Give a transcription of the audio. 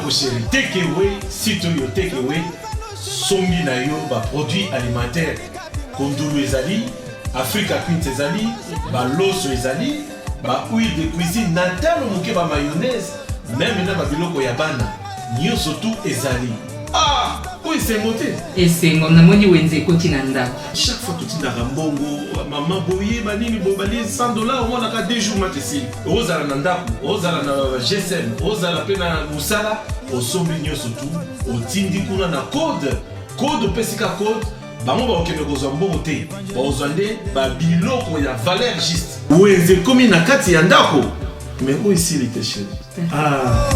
ndako chéri takeaway sito yo takeaway sombi na yo ba produit alimentaire kondulu ezali Africa Quint ezali ba loso ezali ba huile de cuisine natalo moke ba mayonnaise même na ba biloko ya bana nyonso tout ezali ah oui c'est moté et c'est mon amoni wenze kotina ndako chaque fois que tu n'as mbongo maman boye banini bobali $100 au moins na 2 jours matesi ozala na ndako ozala na GSM ozala pena musala osombi nyonso tout otindi kuna na code pesika code bango bakokende kozwa mbongo te bazwa nde babiloko ya valeur juste wenze komi na kati ya ndako mais oyo esili te chéri ah